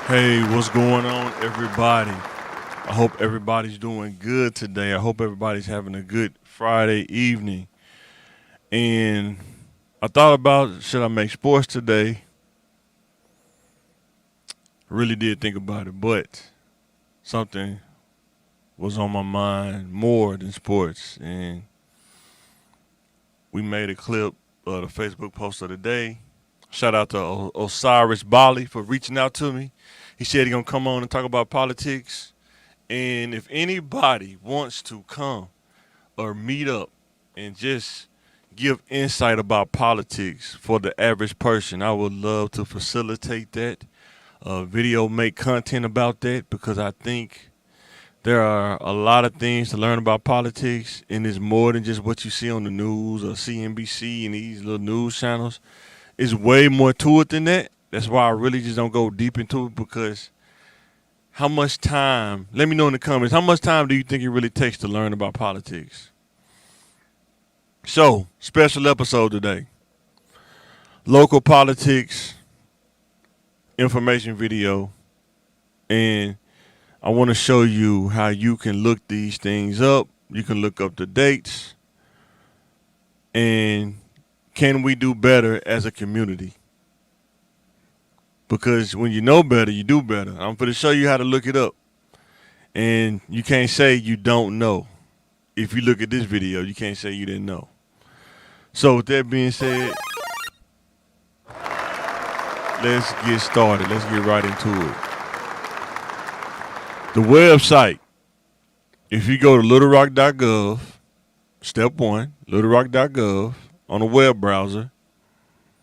Hey, what's going on, everybody? I hope everybody's doing good today. I hope everybody's having a good Friday evening. And I thought about should I make sports today? Really did think about it, but something was on my mind more than sports. And we made a clip of the Facebook post of the day. Shout out to Osiris Bali for reaching out to me. He said he's going to come on and talk about politics. And if anybody wants to come or meet up and just give insight about politics for the average person, I would love to facilitate that. Video make content about that because I think there are a lot of things to learn about politics, and it's more than just what you see on the news or CNBC and these little news channels. It's way more to it than that. That's why I really just don't go deep into it because how much time, let me know in the comments, how much time do you think it really takes to learn about politics? So, special episode today. Local politics information video. And I want to show you how you can look these things up. You can look up the dates. And can we do better as a community? Because when you know better, you do better. I'm going to show you how to look it up. And you can't say you don't know. If you look at this video, you can't say you didn't know. So with that being said, let's get started. Let's get right into it. The website, if you go to littlerock.gov, step one, littlerock.gov on a web browser.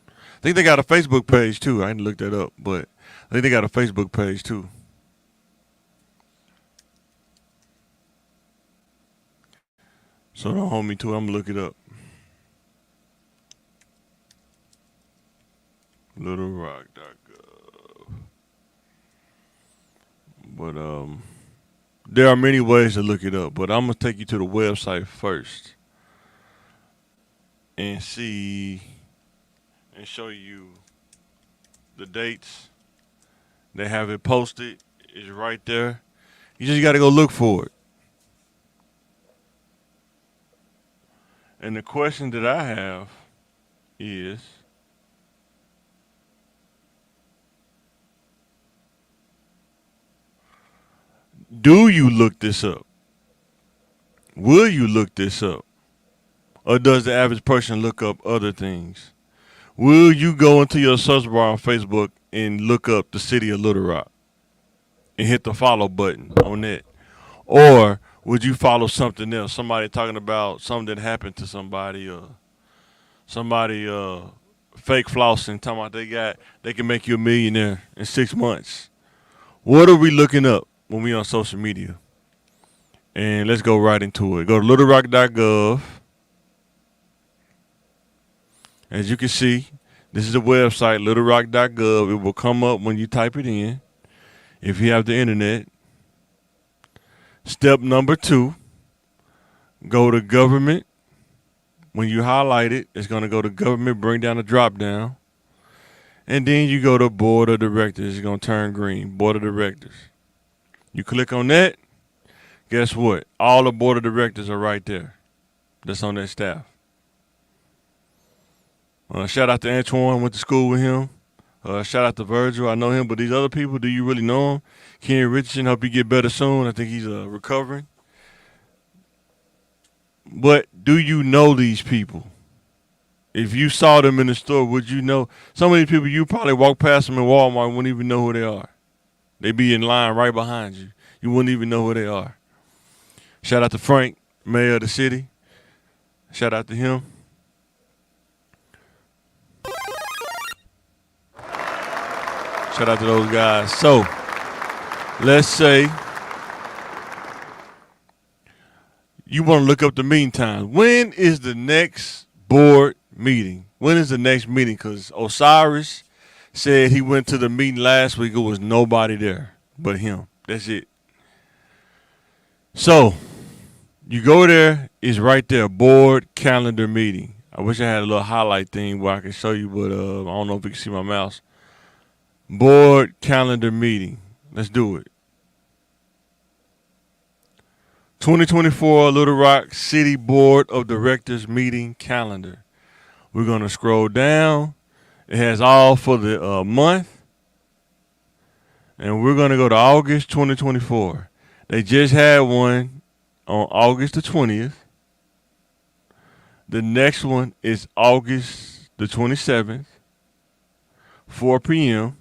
I think they got a Facebook page too. I didn't look that up, but I think they got a Facebook page too. So don't hold me to it. I'm going to look it up. littlerock.gov. But there are many ways to look it up, but I'm going to take you to the website first and see and show you the dates. They have it posted. It's right there. You just got to go look for it. And the question that I have is, do you look this up? Will you look this up? Or does the average person look up other things? Will you go into your search bar on Facebook and look up the city of Little Rock and hit the follow button on that? Or would you follow something else? Somebody talking about something that happened to somebody, or somebody fake flossing, talking about they can make you a millionaire in 6 months. What are we looking up when we on social media? And let's go right into it. Go to littlerock.gov. As you can see, this is the website, littlerock.gov. It will come up when you type it in, if you have the internet. Step number 2, go to government. When you highlight it, it's going to go to government, bring down the drop down. And then you go to board of directors. It's going to turn green, board of directors. You click on that. Guess what? All the board of directors are right there. That's on that staff. Shout out to Antoine, went to school with him. Shout out to Virgil, I know him, but these other people, do you really know him? Ken Richardson, hope you get better soon. I think he's recovering. But do you know these people? If you saw them in the store, would you know? Some of these people, you probably walk past them in Walmart and wouldn't even know who they are. They be in line right behind you. You wouldn't even know who they are. Shout out to Frank, mayor of the city. Shout out to him. Shout out to those guys. So, let's say you want to look up the meeting time. When is the next board meeting? When is the next meeting? Because Osiris said he went to the meeting last week. It was nobody there but him. That's it. So, you go there. It's right there. Board calendar meeting. I wish I had a little highlight thing where I could show you, but I don't know if you can see my mouse. Board calendar meeting. Let's do it. 2024 Little Rock City Board of Directors meeting calendar. We're going to scroll down. It has all for the month. And we're going to go to August 2024. They just had one on August the 20th. The next one is August the 27th, 4 p.m.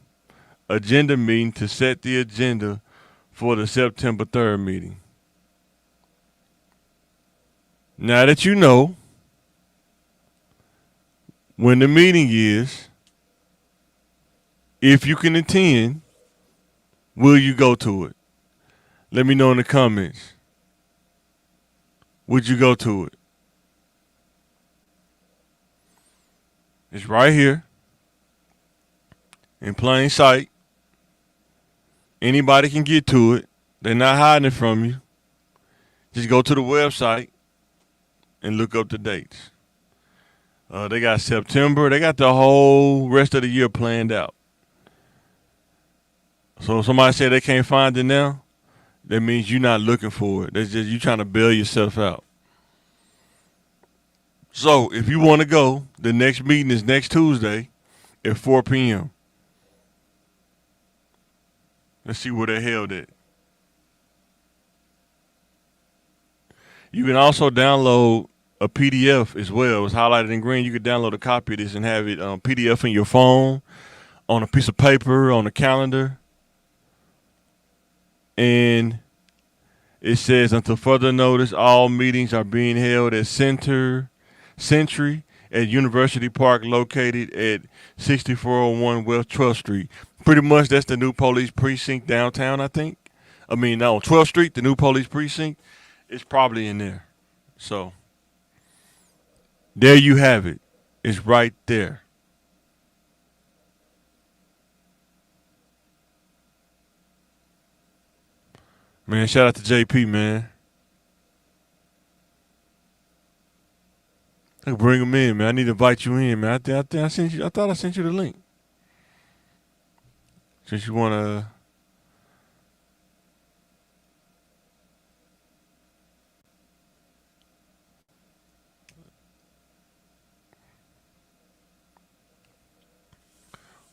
Agenda meeting to set the agenda for the September 3rd meeting. Now that you know when the meeting is, if you can attend, will you go to it? Let me know in the comments. Would you go to it? It's right here in plain sight. Anybody can get to it. They're not hiding it from you. Just go to the website and look up the dates. They got September. They got the whole rest of the year planned out. So if somebody said they can't find it now, that means you're not looking for it. That's just you trying to bail yourself out. So if you want to go, the next meeting is next Tuesday at 4 p.m. Let's see where they're held at. You can also download a PDF as well. It's highlighted in green. You can download a copy of this and have it PDF in your phone, on a piece of paper, on a calendar. And it says, until further notice, all meetings are being held at Century at University Park, located at 6401 West 12th Street. Pretty much that's the new police precinct downtown, I think. I mean, on 12th Street, the new police precinct is probably in there. So there you have it. It's right there. Man, shout out to JP, man. I can bring him in, man. I need to invite you in, man. I thought I sent you the link. Since you wanna.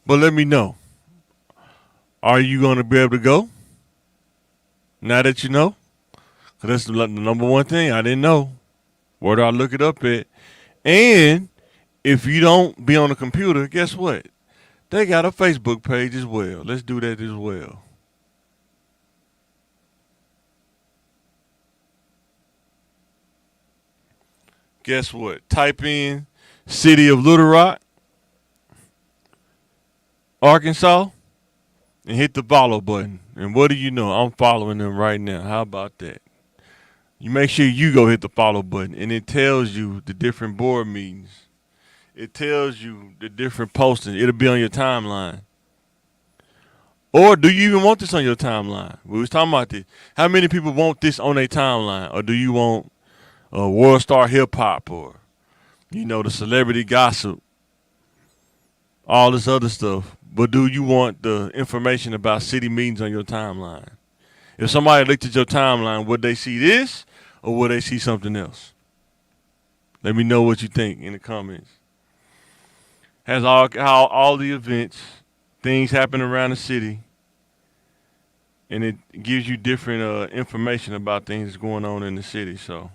But let me know. Are you gonna be able to go? Now that you know? 'Cause that's the number one thing I didn't know. Where do I look it up at? And if you don't be on the computer, guess what? They got a Facebook page as well. Let's do that as well. Guess what? Type in City of Little Rock, Arkansas, and hit the follow button. And what do you know? I'm following them right now. How about that? You make sure you go hit the follow button, and it tells you the different board meetings. It tells you the different postings. It'll be on your timeline. Or do you even want this on your timeline? We was talking about this. How many people want this on their timeline? Or do you want World Star Hip Hop or, the celebrity gossip, all this other stuff? But do you want the information about city meetings on your timeline? If somebody looked at your timeline, would they see this or would they see something else? Let me know what you think in the comments. Has all the events, things happen around the city, and it gives you different information about things going on in the city. So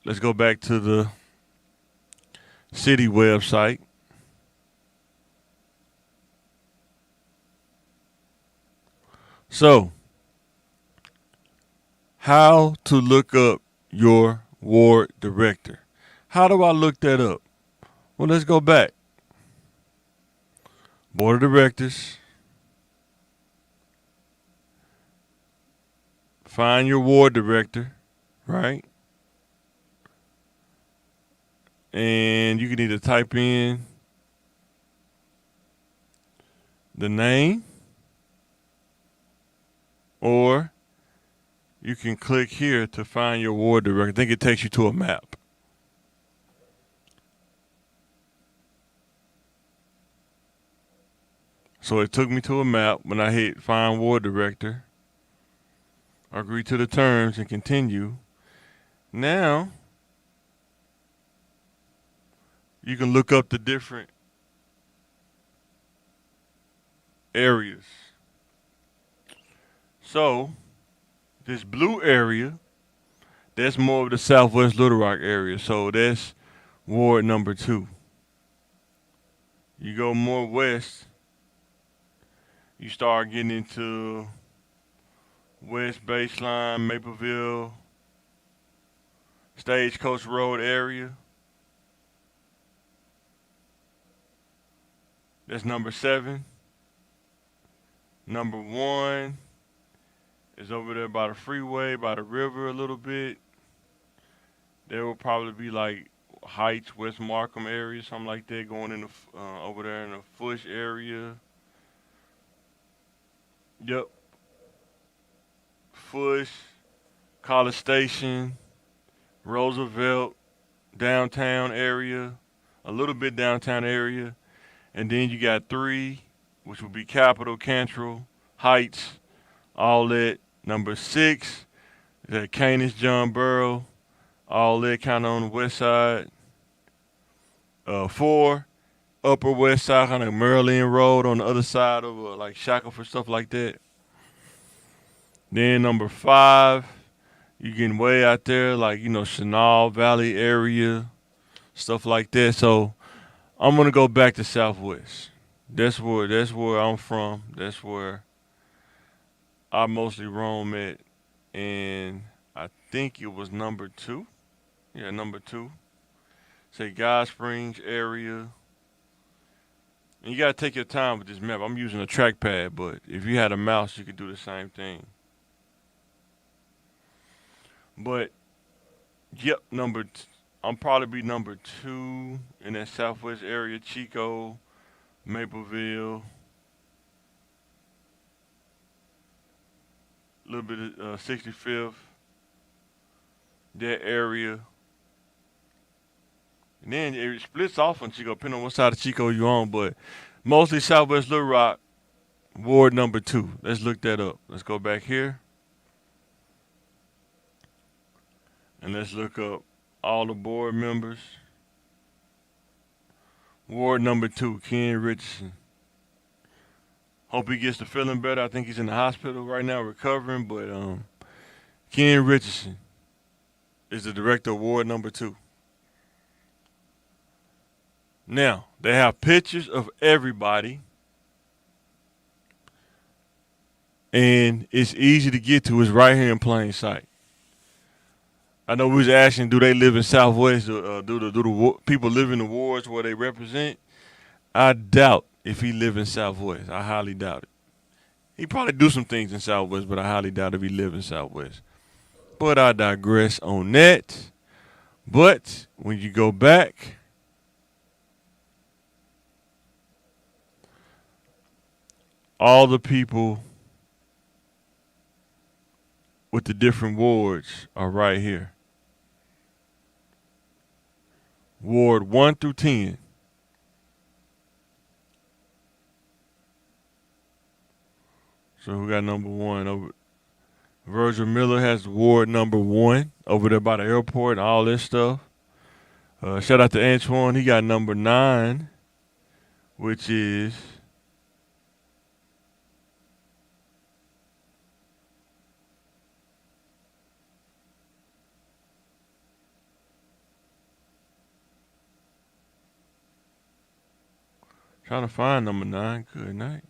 let's go back to the city website. So, how to look up your ward director. How do I look that up? Well, let's go back. Board of Directors. Find your ward director, right? And you can either type in the name, or you can click here to find your ward director. I think it takes you to a map. So it took me to a map. When I hit Find Ward Director, agree to the terms and continue. Now you can look up the different areas. So this blue area, that's more of the Southwest Little Rock area. So that's Ward number 2. You go more west, you start getting into West Baseline, Mapleville, Stagecoach Road area. That's number 7. Number 1 is over there by the freeway, by the river a little bit. There will probably be like Heights, West Markham area, something like that, going in the over there in the Fush area. Yep, Fush, College Station, Roosevelt, downtown area, a little bit downtown area, and then you got 3, which would be Capitol, Cantrell, Heights, all that. Number 6 is at Canis, John Burrow, all that kind of on the west side. 4, Upper West Side, kind of Maryland Road on the other side of like Shackleford, stuff like that. Then number 5, you getting way out there, like Chenal Valley area, stuff like that. So I'm gonna go back to Southwest. That's where I'm from. That's where I mostly roam at, and I think it was number 2. Yeah, number 2. Say God Springs area. And you gotta take your time with this map. I'm using a trackpad, but if you had a mouse, you could do the same thing. But yep, I'm probably be number 2 in that Southwest area. Chico, Mapleville, a little bit of 65th, that area. And then it splits off on Chico, depending on what side of Chico you're on, but mostly Southwest Little Rock, Ward number 2. Let's look that up. Let's go back here and let's look up all the board members. Ward number 2, Ken Richardson. Hope he gets to feeling better. I think he's in the hospital right now recovering, but Ken Richardson is the director of Ward number 2. Now, they have pictures of everybody, and it's easy to get to. It's right here in plain sight. I know we was asking, do they live in Southwest? Do the people live in the wards where they represent? I doubt if he live in Southwest. I highly doubt it. He probably do some things in Southwest, but I highly doubt if he live in Southwest. But I digress on that. But when you go back, all the people with the different wards are right here. Ward 1 through 10. So we got number 1 over. Virgil Miller has Ward number 1 over there by the airport and all this stuff. Shout out to Antoine. He got number 9, which is trying to find number 9. Good night.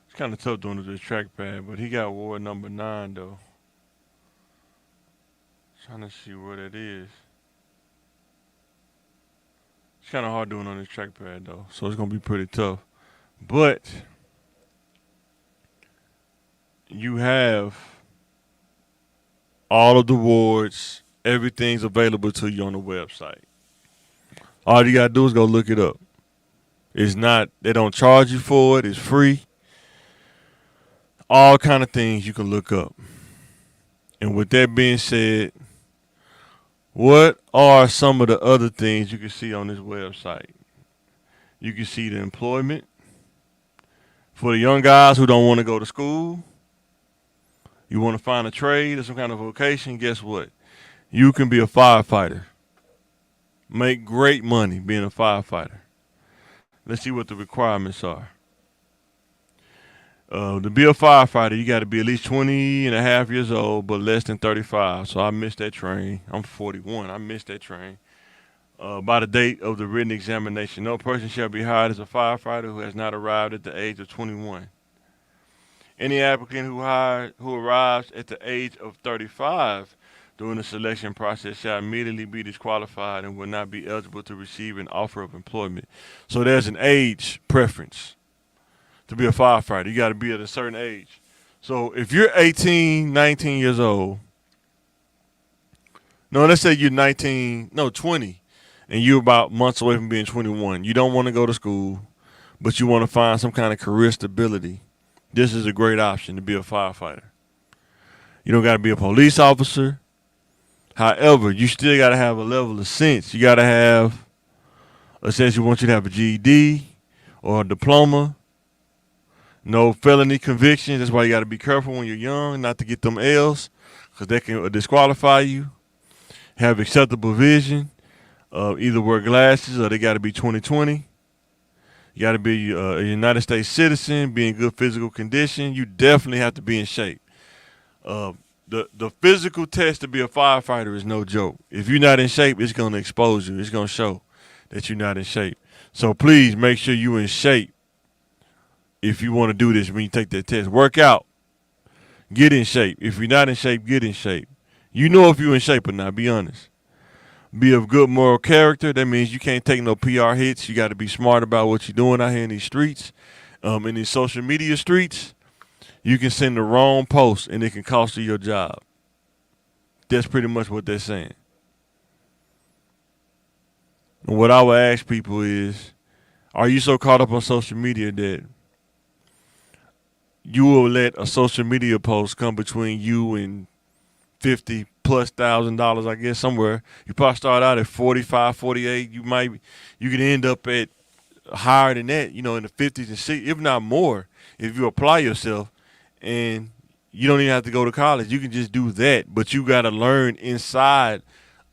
It's kind of tough doing it with this trackpad, but he got Ward number 9 though. Trying to see where that is. It's kind of hard doing on this trackpad though, so it's gonna be pretty tough. But you have all of the wards Everything's available to you on the website. All you gotta do is go look it up. It's not, they don't charge you for it. It's free. All kind of things you can look up. And with that being said, what are some of the other things you can see on this website? You can see the employment for the young guys who don't want to go to school. You want to find a trade or some kind of vocation. Guess what? You can be a firefighter. Make great money being a firefighter. Let's see what the requirements are. To be a firefighter, you got to be at least 20 and a half years old, but less than 35. So I missed that train. I'm 41. I missed that train. By the date of the written examination, no person shall be hired as a firefighter who has not arrived at the age of 21. Any applicant who arrives at the age of 35 during the selection process shall immediately be disqualified and will not be eligible to receive an offer of employment. So there's an age preference to be a firefighter. You got to be at a certain age. So if you're 18, 19 years old, no, let's say you're 20, and you're about months away from being 21. You don't want to go to school, but you want to find some kind of career stability. This is a great option to be a firefighter. You don't got to be a police officer. However, you still got to have a level of sense. You got to have, it says you want you to have a GED or a diploma. No felony convictions. That's why you got to be careful when you're young not to get them L's because they can disqualify you. Have acceptable vision. Either wear glasses or they got to be 20/20. You got to be a United States citizen, be in good physical condition. You definitely have to be in shape. The physical test to be a firefighter is no joke. If you're not in shape, it's going to expose you. It's going to show that you're not in shape. So please make sure you're in shape if you want to do this when you take that test. Work out. Get in shape. If you're not in shape, get in shape. You know if you're in shape or not, be honest. Be of good moral character. That means you can't take no PR hits. You got to be smart about what you're doing out here in these streets. In these social media streets, you can send the wrong post and it can cost you your job. That's pretty much what they're saying. And what I would ask people is, are you so caught up on social media that you will let a social media post come between you and $50,000+, I guess, somewhere? You probably start out at 45, 48. You could end up at higher than that, in the 50s and 60s, if not more, if you apply yourself. And you don't even have to go to college. You can just do that. But you got to learn inside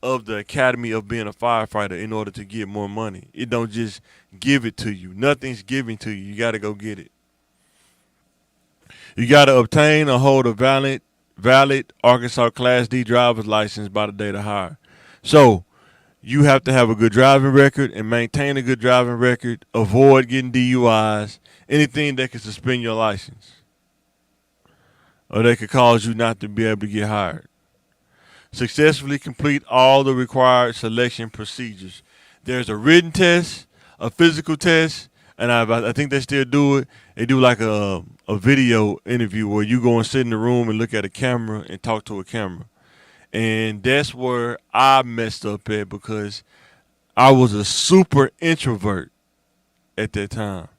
of the academy of being a firefighter in order to get more money. It don't just give it to you. Nothing's given to you. You got to go get it. You got to obtain or hold a valid Arkansas Class D driver's license by the date of hire. So you have to have a good driving record and maintain a good driving record. Avoid getting DUIs, anything that can suspend your license or that could cause you not to be able to get hired. Successfully complete all the required selection procedures. There's a written test, a physical test, and I think they still do it. They do like a video interview where you go and sit in the room and look at a camera and talk to a camera. And that's where I messed up at because I was a super introvert at that time.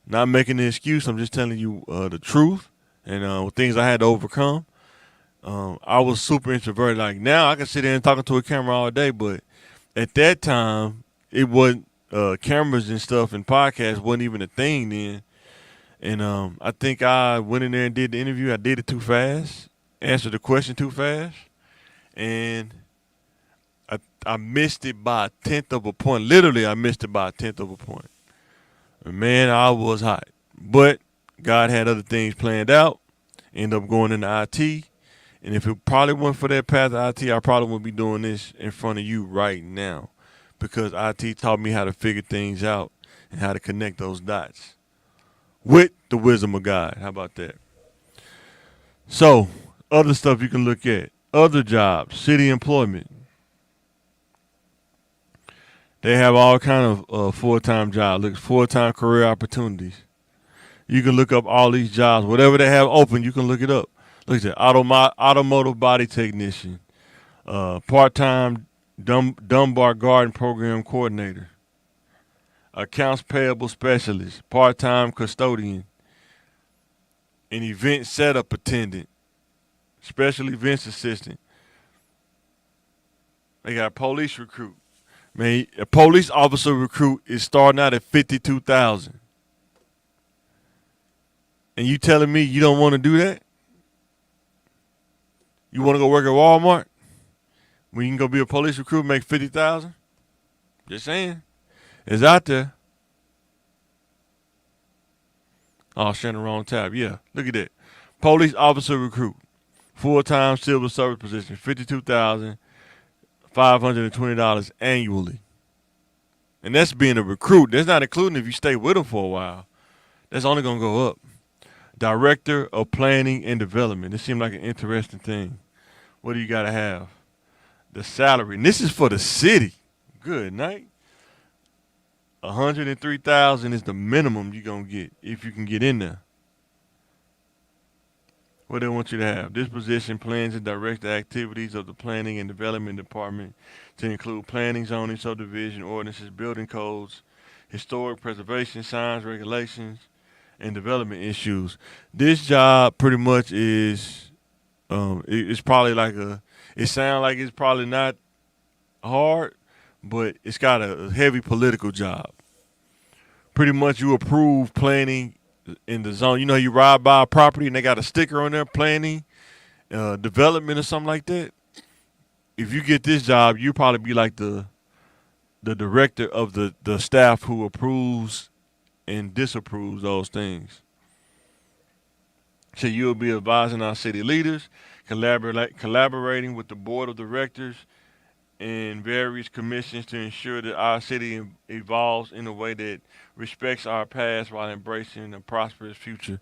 Not making an excuse. I'm just telling you the truth and things I had to overcome. I was super introverted. Like now I can sit there and talk to a camera all day, but at that time it wasn't cameras and stuff and podcasts wasn't even a thing then. And I think I went in there and did the interview. I did it too fast, answered the question too fast, and I missed it by a tenth of a point. Literally, I missed it by a tenth of a point. And man, I was hot. But God had other things planned out. Ended up going into IT. And if it probably wasn't for that path of IT, I probably wouldn't be doing this in front of you right now. Because IT taught me how to figure things out and how to connect those dots with the wisdom of God. How about that? So, other stuff you can look at. Other jobs, city employment. They have all kind of full-time jobs, look, full-time career opportunities. You can look up all these jobs. Whatever they have open, you can look it up. Look at that, automotive body technician, Part-time Dunbar Garden Program Coordinator, accounts payable specialist, part-time custodian, an event setup attendant, special events assistant. They got police recruit. Man, a police officer recruit is starting out at 52,000. And you telling me you don't want to do that? You want to go work at Walmart when you can go be a police recruit and make 50,000? Just saying, it's out there. Oh, sharing the wrong tab. Yeah, look at that. Police officer recruit, full-time civil service position, $52,520 annually. And that's being a recruit. That's not including if you stay with them for a while. That's only going to go up. Director of Planning and Development. This seemed like an interesting thing. What do you got to have? The salary. And this is for the city. Good night. 103,000 is the minimum you're going to get if you can get in there. What they want you to have. This position plans and directs the activities of the Planning and Development Department to include planning, zoning, subdivision, ordinances, building codes, historic preservation, signs, regulations, and development issues. This job pretty much is, it's probably like it sounds like it's probably not hard, but it's got a heavy political job. Pretty much you approve planning in the zone. You know, you ride by a property and they got a sticker on there, planning, development or something like that. If you get this job, you probably be like the director of the staff who approves and disapproves those things. So you'll be advising our city leaders, collaborating with the board of directors and various commissions to ensure that our city evolves in a way that respects our past while embracing a prosperous future.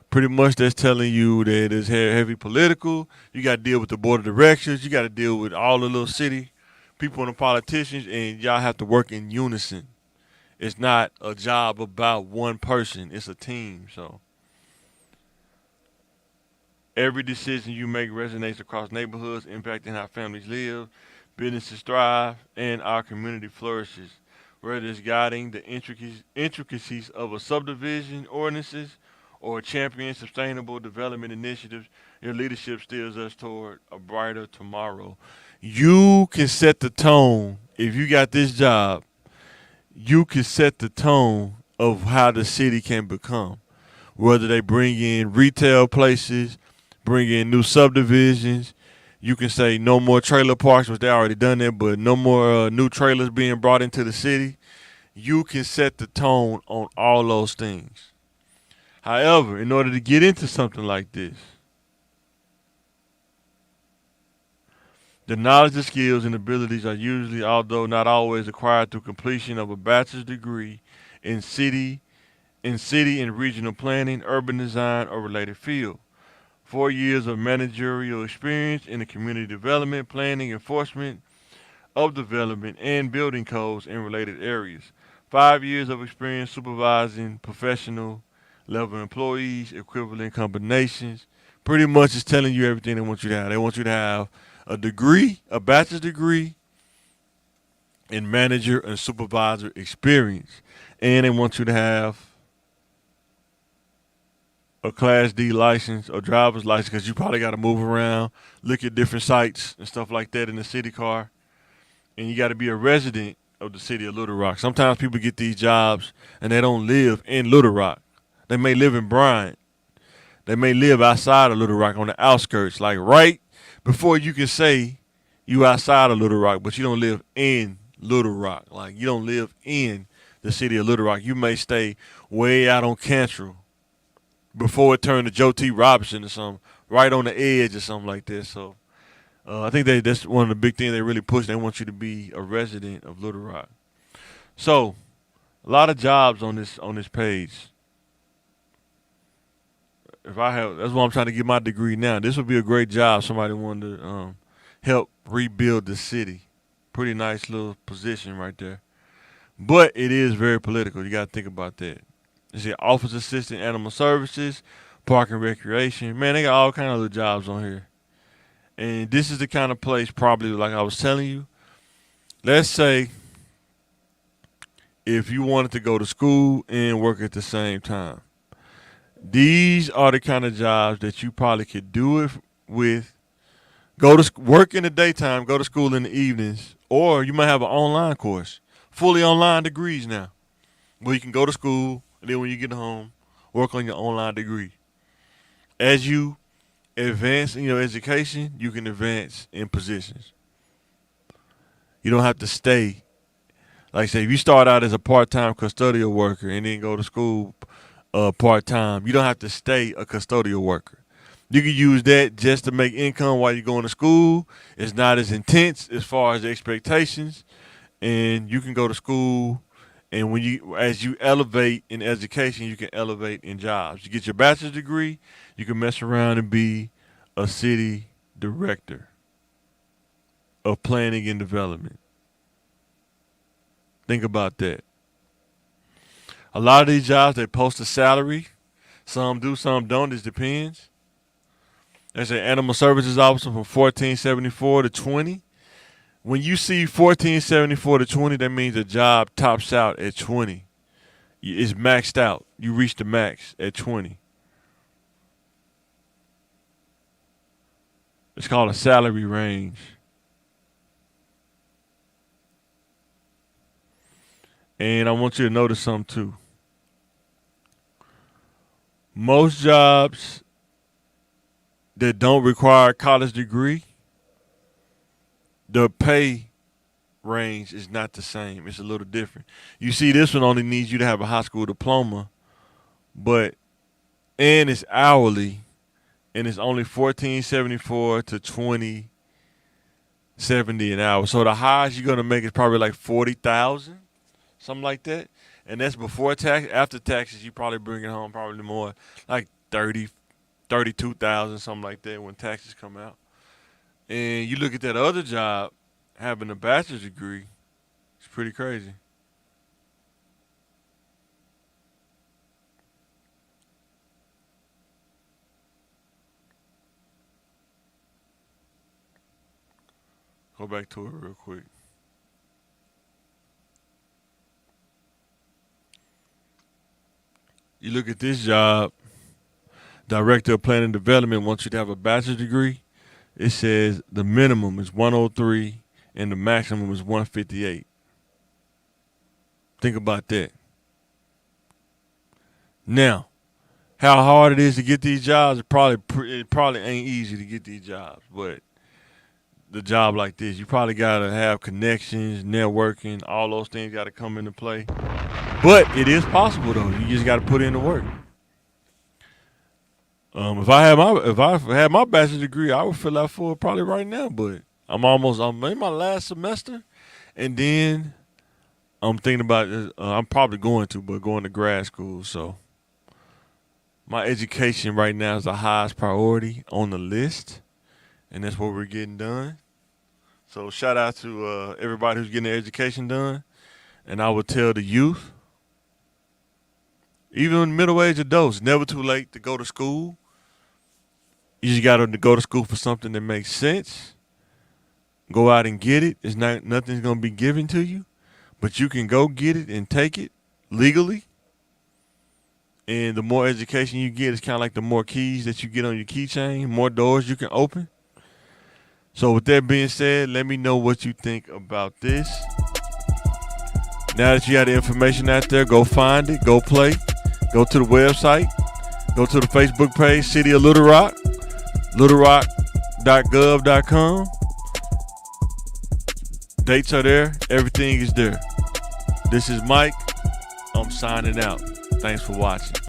Pretty much that's telling you that it's heavy political. You got to deal with the board of directors. You got to deal with all the little city people and the politicians, and y'all have to work in unison. It's not a job about one person. It's a team. So every decision you make resonates across neighborhoods, impacting how families live, businesses thrive, and our community flourishes. Whether it's guiding the intricacies of a subdivision ordinances or championing sustainable development initiatives, your leadership steers us toward a brighter tomorrow. You can set the tone. If you got this job, you can set the tone of how the city can become. Whether they bring in retail places, bring in new subdivisions, you can say no more trailer parks, which they already done that, but no more new trailers being brought into the city. You can set the tone on all those things. However, in order to get into something like this, the knowledge, the skills, and abilities are usually, although not always, acquired through completion of a bachelor's degree in city and regional planning, urban design, or related field. 4 years of managerial experience in the community development, planning, enforcement of development, and building codes in related areas. 5 years of experience supervising professional level employees, equivalent combinations. Pretty much it's telling you everything they want you to have. They want you to have a degree, a bachelor's degree in manager and supervisor experience. And they want you to have a Class D license or driver's license because you probably got to move around, look at different sites and stuff like that in the city car. And you got to be a resident of the city of Little Rock. Sometimes people get these jobs and they don't live in Little Rock. They may live in Bryant. They may live outside of Little Rock on the outskirts, like right before you can say you outside of Little Rock, but you don't live in Little Rock. Like you don't live in the city of Little Rock. You may stay way out on Cantrell before it turned to Joe T. Robinson or something, right on the edge or something like that. So I think that's one of the big things they really push. They want you to be a resident of Little Rock. So a lot of jobs on this page. That's why I'm trying to get my degree now. This would be a great job. Somebody wanted to help rebuild the city. Pretty nice little position right there. But it is very political. You got to think about that. You see, office assistant, animal services, park and recreation. Man, they got all kinds of little jobs on here. And this is the kind of place, probably like I was telling you. Let's say if you wanted to go to school and work at the same time, these are the kind of jobs that you probably could do it with. Go to work in the daytime, go to school in the evenings, or you might have an online course, fully online degrees now, where you can go to school and then when you get home, work on your online degree. As you advance in your education, you can advance in positions. You don't have to stay. Like say, if you start out as a part-time custodial worker and then go to school part-time, you don't have to stay a custodial worker. You can use that just to make income while you're going to school. It's not as intense as far as the expectations, and you can go to school. And as you elevate in education, you can elevate in jobs. You get your bachelor's degree, you can mess around and be a city director of planning and development. Think about that. A lot of these jobs, they post a salary. Some do, some don't. It depends. There's an animal services officer from 1474 to 20. When you see 1474 to 20, that means the job tops out at 20. It's maxed out. You reach the max at 20. It's called a salary range. And I want you to notice something too. Most jobs that don't require a college degree, the pay range is not the same. It's a little different. You see, this one only needs you to have a high school diploma, and it's hourly, and it's only $14.74 to $20.70 an hour. So the highest you're gonna make is probably like 40,000, something like that. And that's before tax. After taxes, you probably bring it home probably more, like 32,000, something like that when taxes come out. And you look at that other job, having a bachelor's degree, it's pretty crazy. Go back to it real quick. You look at this job, Director of Planning and Development wants you to have a bachelor's degree. It says the minimum is 103 and the maximum is 158. Think about that. Now, how hard it is to get these jobs, it probably ain't easy to get these jobs, but the job like this, you probably gotta have connections, networking, all those things gotta come into play. But it is possible though. You just gotta put in the work. If I had my bachelor's degree, I would fill out for it probably right now. But I'm in my last semester, and then I'm thinking about I'm probably going to grad school. So my education right now is the highest priority on the list, and that's what we're getting done. So shout out to everybody who's getting their education done, and I would tell the youth, even middle-aged adults, never too late to go to school. You just got to go to school for something that makes sense. Go out and get it. Nothing's going to be given to you, but you can go get it and take it legally. And the more education you get, it's kind of like the more keys that you get on your keychain, more doors you can open. So with that being said, let me know what you think about this. Now that you got the information out there, go find it, go play, go to the website, go to the Facebook page, City of Little Rock. littlerock.gov.com. Dates are there. Everything is there. This is Mike. I'm signing out. Thanks for watching.